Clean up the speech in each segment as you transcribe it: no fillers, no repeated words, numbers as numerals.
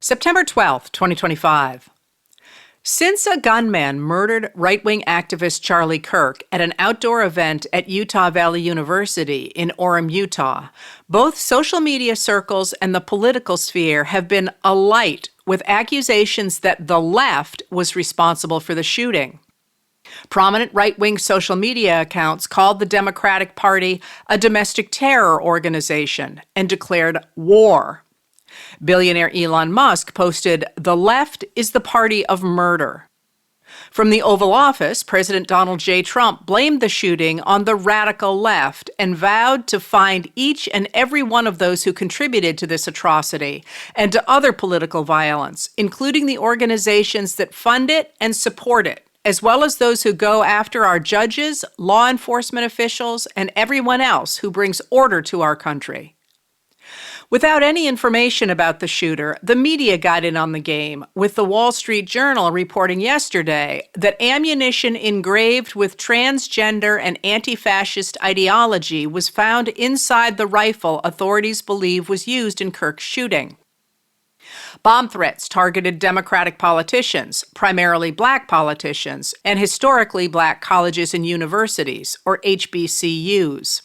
September 12, 2025. Since a gunman murdered right-wing activist Charlie Kirk at an outdoor event at Utah Valley University in Orem, Utah, both social media circles and the political sphere have been alight with accusations that the left was responsible for the shooting. Prominent right-wing social media accounts called the Democratic Party a domestic terror organization and declared war. Billionaire Elon Musk posted, "The left is the party of murder." From the Oval Office, President Donald J. Trump blamed the shooting on the radical left and vowed to find each and every one of those who contributed to this atrocity and to other political violence, including the organizations that fund it and support it, as well as those who go after our judges, law enforcement officials, and everyone else who brings order to our country. Without any information about the shooter, the media got in on the game, with the Wall Street Journal reporting yesterday that ammunition engraved with transgender and anti-fascist ideology was found inside the rifle authorities believe was used in Kirk's shooting. Bomb threats targeted Democratic politicians, primarily black politicians, and historically black colleges and universities, or HBCUs.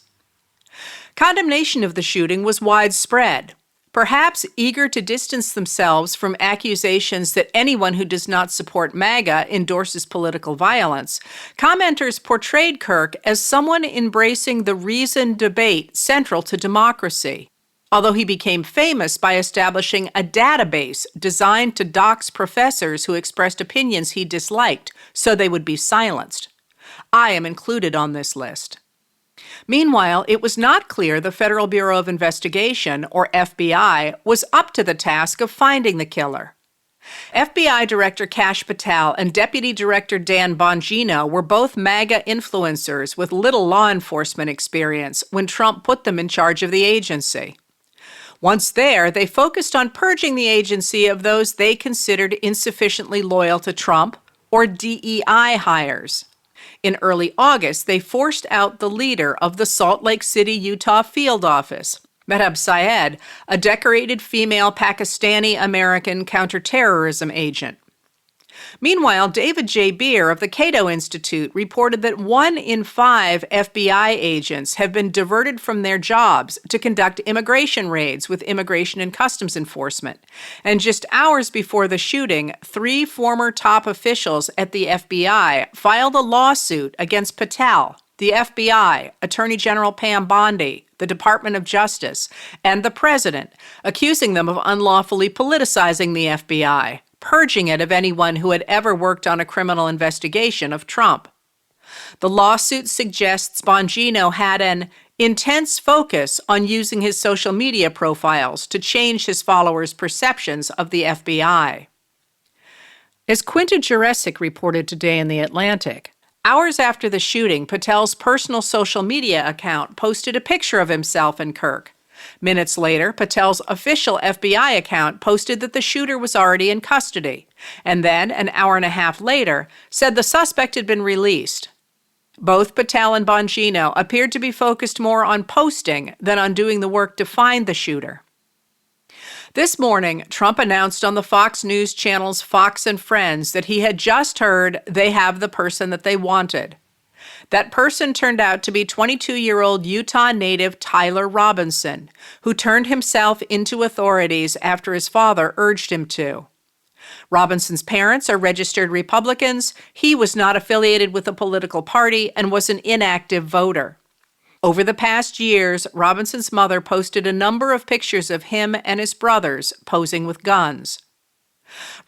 Condemnation of the shooting was widespread, perhaps eager to distance themselves from accusations that anyone who does not support MAGA endorses political violence. Commenters portrayed Kirk as someone embracing the reasoned debate central to democracy, although he became famous by establishing a database designed to dox professors who expressed opinions he disliked so they would be silenced. I am included on this list. Meanwhile, it was not clear the Federal Bureau of Investigation, or FBI, was up to the task of finding the killer. FBI Director Kash Patel and Deputy Director Dan Bongino were both MAGA influencers with little law enforcement experience when Trump put them in charge of the agency. Once there, they focused on purging the agency of those they considered insufficiently loyal to Trump, or DEI hires. In early August, they forced out the leader of the Salt Lake City, Utah field office, Mehtab Syed, a decorated female Pakistani-American counterterrorism agent. Meanwhile, David J. Beer of the Cato Institute reported that 1 in 5 FBI agents have been diverted from their jobs to conduct immigration raids with Immigration and Customs Enforcement. And just hours before the shooting, 3 former top officials at the FBI filed a lawsuit against Patel, the FBI, Attorney General Pam Bondi, the Department of Justice, and the President, accusing them of unlawfully politicizing the FBI, purging it of anyone who had ever worked on a criminal investigation of Trump. The lawsuit suggests Bongino had an intense focus on using his social media profiles to change his followers' perceptions of the FBI. As Quinta Jurecic reported today in The Atlantic, hours after the shooting, Patel's personal social media account posted a picture of himself and Kirk. Minutes later, Patel's official FBI account posted that the shooter was already in custody, and then, an hour and a half later, said the suspect had been released. Both Patel and Bongino appeared to be focused more on posting than on doing the work to find the shooter. This morning, Trump announced on the Fox News channel's Fox and Friends that he had just heard they have the person that they wanted. That person turned out to be 22-year-old Utah native Tyler Robinson, who turned himself into authorities after his father urged him to. Robinson's parents are registered Republicans. He was not affiliated with a political party and was an inactive voter. Over the past years, Robinson's mother posted a number of pictures of him and his brothers posing with guns.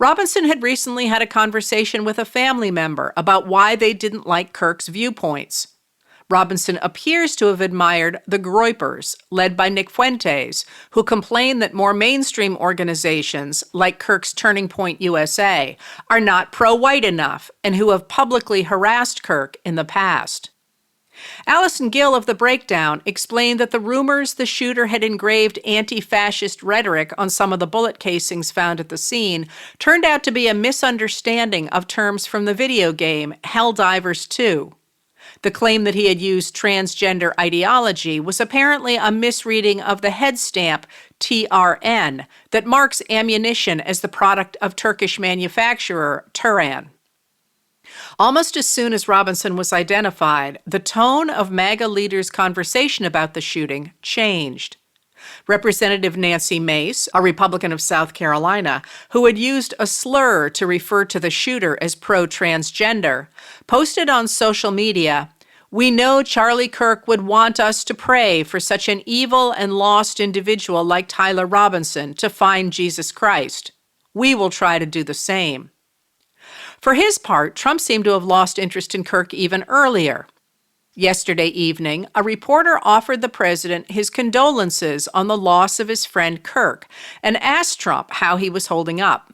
Robinson had recently had a conversation with a family member about why they didn't like Kirk's viewpoints. Robinson appears to have admired the Groypers, led by Nick Fuentes, who complain that more mainstream organizations, like Kirk's Turning Point USA, are not pro-white enough and who have publicly harassed Kirk in the past. Allison Gill of The Breakdown explained that the rumors the shooter had engraved anti-fascist rhetoric on some of the bullet casings found at the scene turned out to be a misunderstanding of terms from the video game Helldivers 2. The claim that he had used transgender ideology was apparently a misreading of the head stamp TRN that marks ammunition as the product of Turkish manufacturer Turan. Almost as soon as Robinson was identified, the tone of MAGA leaders' conversation about the shooting changed. Representative Nancy Mace, a Republican of South Carolina, who had used a slur to refer to the shooter as pro-transgender, posted on social media, "We know Charlie Kirk would want us to pray for such an evil and lost individual like Tyler Robinson to find Jesus Christ. We will try to do the same." For his part, Trump seemed to have lost interest in Kirk even earlier. Yesterday evening, a reporter offered the president his condolences on the loss of his friend Kirk and asked Trump how he was holding up.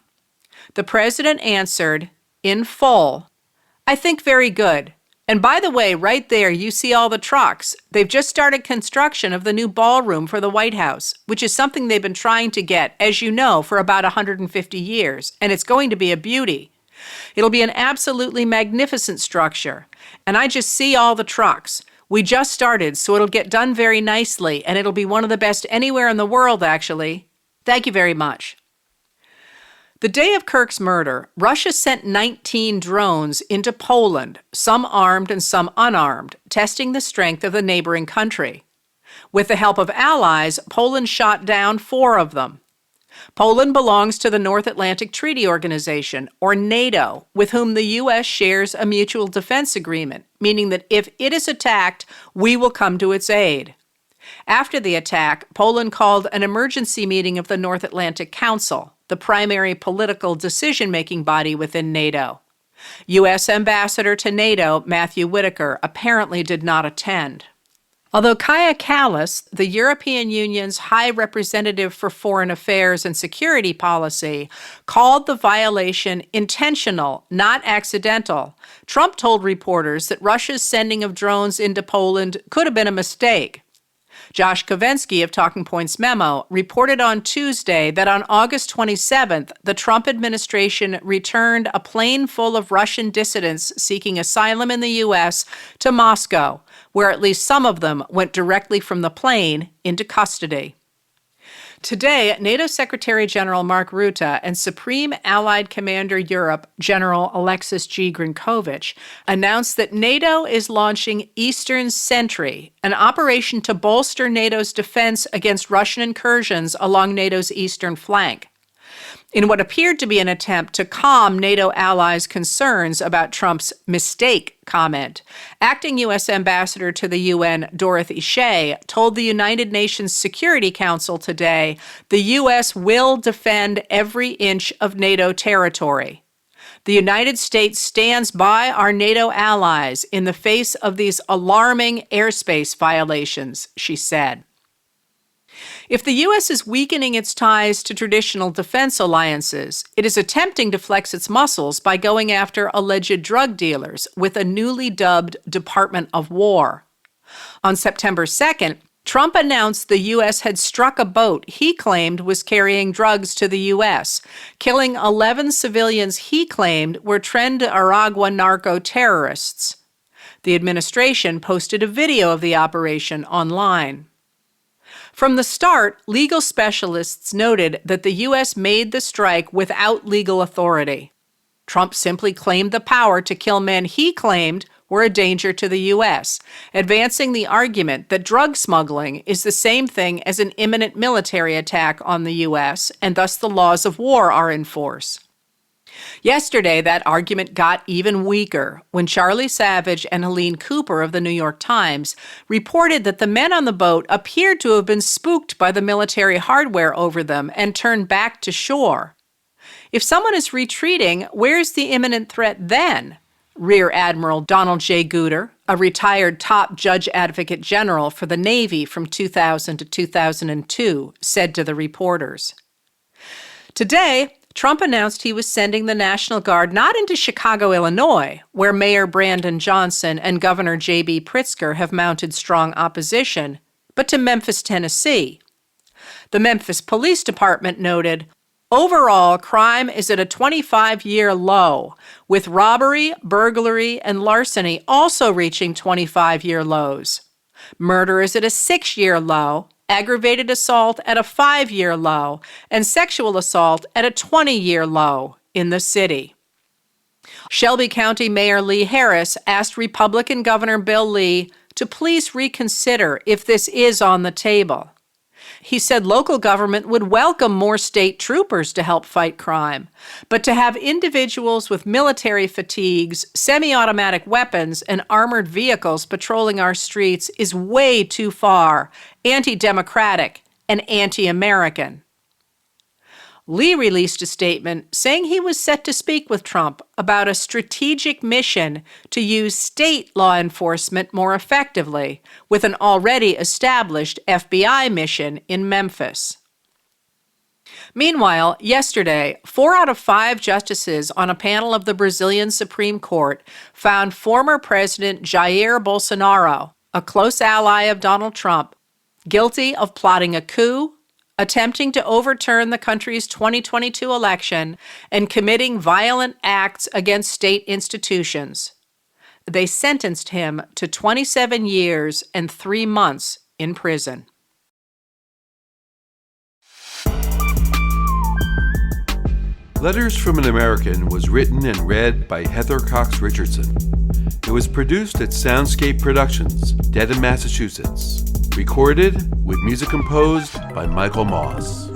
The president answered, in full, "I think very good. And by the way, right there you see all the trucks. They've just started construction of the new ballroom for the White House, which is something they've been trying to get, as you know, for about 150 years, and it's going to be a beauty. It'll be an absolutely magnificent structure. And I just see all the trucks. We just started, so it'll get done very nicely, and it'll be one of the best anywhere in the world, actually. Thank you very much." The day of Kirk's murder, Russia sent 19 drones into Poland, some armed and some unarmed, testing the strength of the neighboring country. With the help of allies, Poland shot down 4 of them. Poland belongs to the North Atlantic Treaty Organization, or NATO, with whom the U.S. shares a mutual defense agreement, meaning that if it is attacked, we will come to its aid. After the attack, Poland called an emergency meeting of the North Atlantic Council, the primary political decision-making body within NATO. U.S. Ambassador to NATO, Matthew Whitaker, apparently did not attend. Although Kaja Kallas, the European Union's High Representative for Foreign Affairs and Security Policy, called the violation intentional, not accidental, Trump told reporters that Russia's sending of drones into Poland could have been a mistake. Josh Kovensky of Talking Points Memo reported on Tuesday that on August 27th, the Trump administration returned a plane full of Russian dissidents seeking asylum in the U.S. to Moscow, where at least some of them went directly from the plane into custody. Today, NATO Secretary General Mark Rutte and Supreme Allied Commander Europe General Alexis G. Grinkovich announced that NATO is launching Eastern Sentry, an operation to bolster NATO's defense against Russian incursions along NATO's eastern flank. In what appeared to be an attempt to calm NATO allies' concerns about Trump's mistake comment, acting U.S. Ambassador to the UN Dorothy Shea told the United Nations Security Council today the U.S. will defend every inch of NATO territory. The United States stands by our NATO allies in the face of these alarming airspace violations, she said. If the U.S. is weakening its ties to traditional defense alliances, it is attempting to flex its muscles by going after alleged drug dealers with a newly dubbed Department of War. On September 2nd, Trump announced the U.S. had struck a boat he claimed was carrying drugs to the U.S., killing 11 civilians he claimed were Tren de Aragua narco-terrorists. The administration posted a video of the operation online. From the start, legal specialists noted that the U.S. made the strike without legal authority. Trump simply claimed the power to kill men he claimed were a danger to the U.S., advancing the argument that drug smuggling is the same thing as an imminent military attack on the U.S., and thus the laws of war are in force. Yesterday, that argument got even weaker when Charlie Savage and Helene Cooper of the New York Times reported that the men on the boat appeared to have been spooked by the military hardware over them and turned back to shore. If someone is retreating, where's the imminent threat then? Rear Admiral Donald J. Gooder, a retired top judge advocate general for the Navy from 2000 to 2002, said to the reporters. Today, Trump announced he was sending the National Guard not into Chicago, Illinois, where Mayor Brandon Johnson and Governor J.B. Pritzker have mounted strong opposition, but to Memphis, Tennessee. The Memphis Police Department noted, Overall, crime is at a 25-year low, with robbery, burglary, and larceny also reaching 25-year lows. Murder is at a 6-year low, aggravated assault at a 5-year low, and sexual assault at a 20-year low in the city. Shelby County Mayor Lee Harris asked Republican Governor Bill Lee to please reconsider if this is on the table. He said local government would welcome more state troopers to help fight crime, but to have individuals with military fatigues, semi-automatic weapons, and armored vehicles patrolling our streets is way too far, anti-democratic, and anti-American. Lee released a statement saying he was set to speak with Trump about a strategic mission to use state law enforcement more effectively with an already established FBI mission in Memphis. Meanwhile, yesterday, 4 out of 5 justices on a panel of the Brazilian Supreme Court found former President Jair Bolsonaro, a close ally of Donald Trump, guilty of plotting a coup, attempting to overturn the country's 2022 election, and committing violent acts against state institutions. They sentenced him to 27 years and 3 months in prison. Letters from an American was written and read by Heather Cox Richardson. It was produced at Soundscape Productions, Dedham, Massachusetts. Recorded with music composed by Michael Moss.